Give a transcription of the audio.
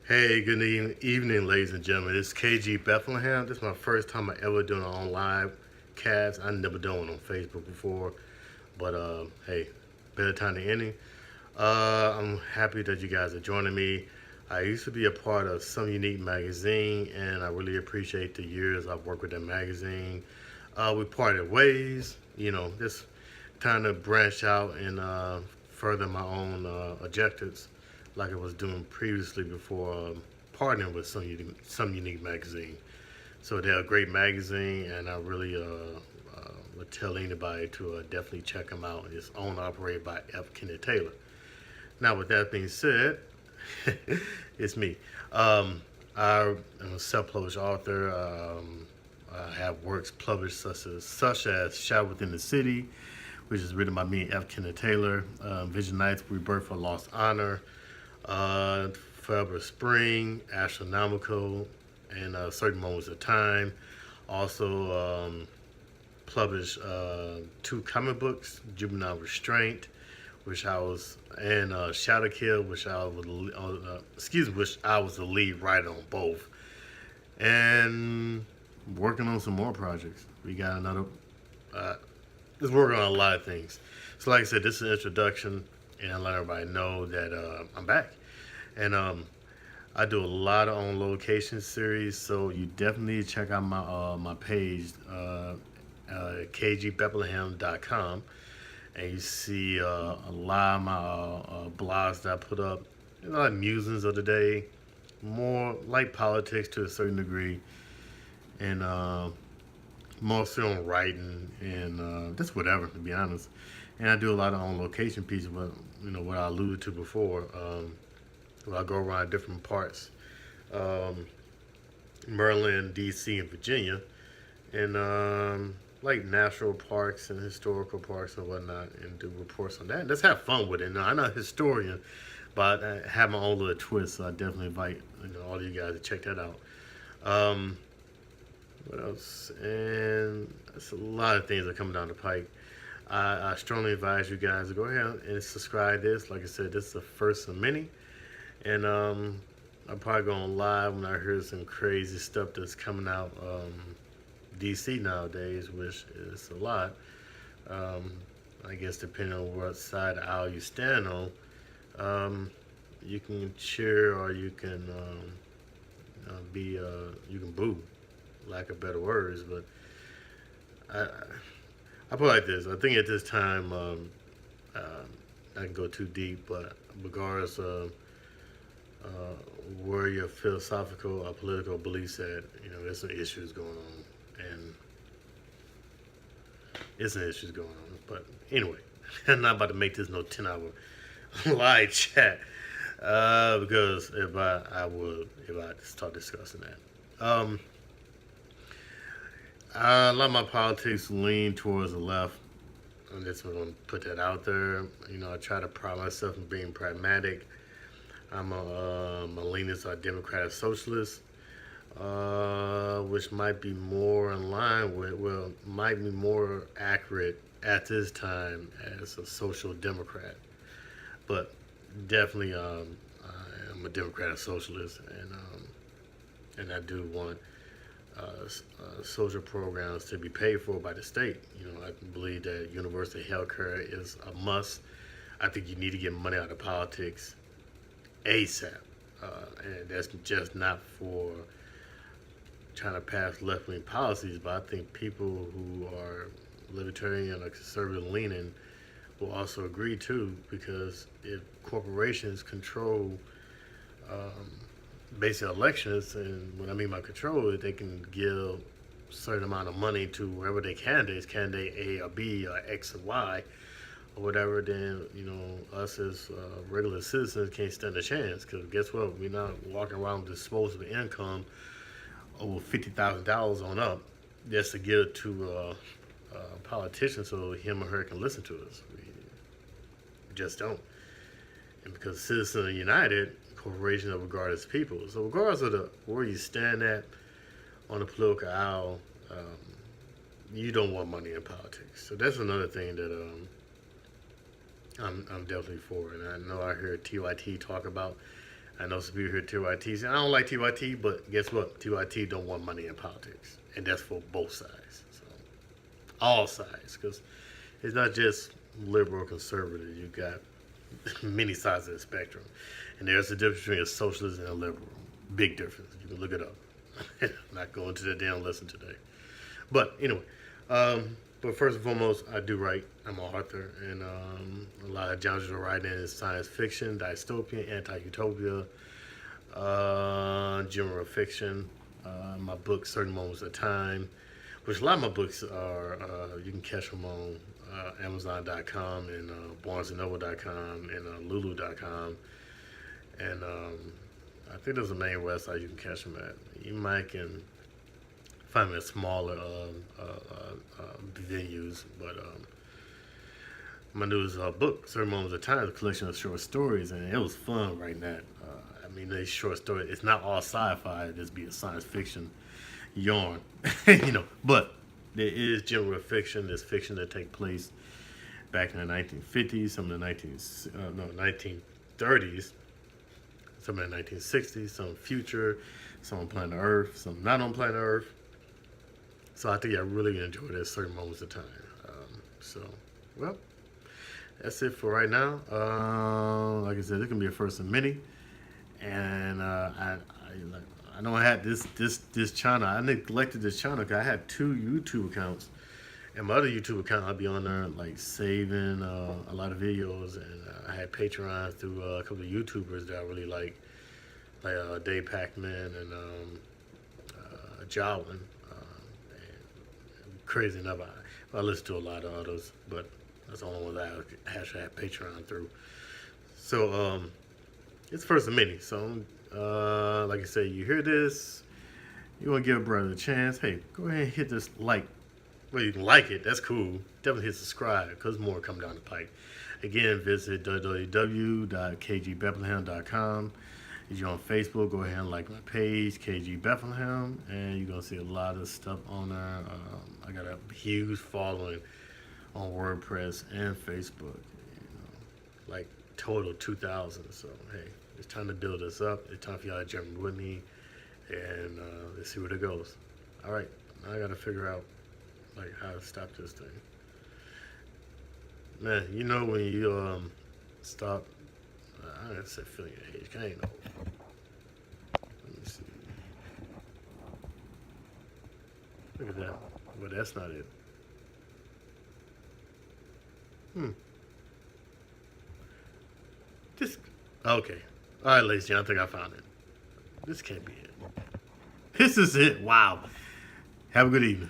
Hey, good evening, ladies and gentlemen. This is KG Bethlehem. This is my first time I ever doing an on live cast. I never done one on Facebook before, but hey, better time than any. I'm happy that you guys are joining me. I used to be a part of Some Unique magazine, and I really appreciate the years I've worked with that magazine. We parted ways. Just trying to branch out and further my own objectives, like I was doing previously before partnering with Some Unique magazine. So they're a great magazine, and I really would tell anybody to definitely check them out. It's owned and operated by F. Kenneth Taylor. Now, with that being said, it's me. I am a self-published author. I have works published such as Shout Within the City, which is written by me, F. Kenneth Taylor, Vision Nights, Rebirth for Lost Honor, Forever Spring, Astronomical, and Certain Moments of Time. Also, published two comic books, Juvenile Restraint, which I was, and Shadow Kill, which I was the lead writer on both, and working on some more projects. We got another, uh, just working on a lot of things. So, like I said, this is an introduction, and I let everybody know that I'm back, and I do a lot of on location series, so you definitely check out my page, kgbethlehem.com, and you see a lot of my blogs that I put up. Like musings of the day, more like politics to a certain degree, and mostly on writing and just whatever, to be honest. And I do a lot of on location pieces, but what I alluded to before. Where I go around different parts, um, Maryland, D.C., and Virginia, and like natural parks and historical parks and whatnot, and do reports on that. And just have fun with it. Now, I'm not a historian, but I have my own little twist, so I definitely invite all of you guys to check that out. Um, what else? And that's a lot of things that are coming down the pike. I strongly advise you guys to go ahead and subscribe to this. Like I said, this is the first of many. And I'm probably going live when I hear some crazy stuff that's coming out DC nowadays, which is a lot. Um, I guess depending on what side of the aisle you stand on, um, you can cheer or you can you can boo, lack of better words. But I I put it like this. I think at this time I can go too deep, but regardless of uh, where your philosophical or political beliefs at, there's some issues going on, and there's some issues going on. But anyway, I'm not about to make this no 10-hour live chat because if I start discussing that. A lot of my politics lean towards the left. I'm just going to put that out there. I try to pride myself in being pragmatic. I'm a leanest or democratic socialist, which might be more in line with, well, might be more accurate at this time as a social democrat. But definitely, I am a democratic socialist, and I do want social programs to be paid for by the state. I believe that universal health care is a must. I think you need to get money out of politics ASAP. And that's just not for trying to pass left wing policies, but I think people who are libertarian or conservative leaning will also agree too, because if corporations control um, basic elections, and what I mean by control is they can give a certain amount of money to wherever they candidates, candidate A or B or X or Y, or whatever, then us as regular citizens can't stand a chance. Because guess what? We're not walking around with disposable income over $50,000 on up just to give it to a politician so him or her can listen to us. We just don't. And because citizens are united, corporations are regarded as people. So regardless of where you stand at on the political aisle, you don't want money in politics. So that's another thing that I'm definitely for, and I know I heard TYT talk about. I know some people here at TYT say, I don't like TYT, but guess what? TYT don't want money in politics. And that's for both sides. So, all sides. Because it's not just liberal or conservative. You got many sides of the spectrum. And there's a difference between a socialist and a liberal. Big difference. You can look it up. I'm not going to the damn lesson today. But anyway, but first and foremost, I do write. I'm an author, and a lot of genres I write in is science fiction, dystopian, anti-utopia, genre fiction. My book, Certain Moments of Time, which a lot of my books are, you can catch them on Amazon.com and BarnesandNoble.com and Lulu.com. And I think there's a main website you can catch them at. You might can find me at smaller venues, but my newest book, Certain Moments of Time, is a collection of short stories, and it was fun writing that. I mean, these short stories, it's not all sci-fi, it just be a science fiction yarn, but there is general fiction. There's fiction that take place back in the 1950s, some in the 1930s, some in the 1960s, some future, some on planet Earth, some not on planet Earth. So I think I really enjoy that Certain Moments of Time. Well, that's it for right now. Like I said, this can be a first of many, and I know I had this channel. I neglected this channel because I had 2 YouTube accounts, and my other YouTube account I'll be on there like saving a lot of videos, and I had Patreon through a couple of YouTubers that I really like Dave Pacman and Jowlin. Crazy enough, I listen to a lot of others, but that's the only one that I actually have Patreon through. So it's first of many. So like I say, you hear this, you want to give a brother a chance, hey, go ahead and hit this like. Well, you can like it, that's cool. Definitely hit subscribe, because more come down the pike. Again, visit www.kgbethlehem.com. If you're on Facebook, go ahead and like my page, KG Bethlehem, and you're going to see a lot of stuff on there. I got a huge following on WordPress and Facebook, like total 2,000. So, hey, it's time to build this up. It's time for y'all to jump with me, and let's see where it goes. All right, now I got to figure out like how to stop this thing. Man, when you stop, I didn't say feeling your age. I ain't know. Let me see. Look at that. Well, that's not it. This. Okay. All right, ladies and gentlemen, I think I found it. This can't be it. This is it. Wow. Have a good evening.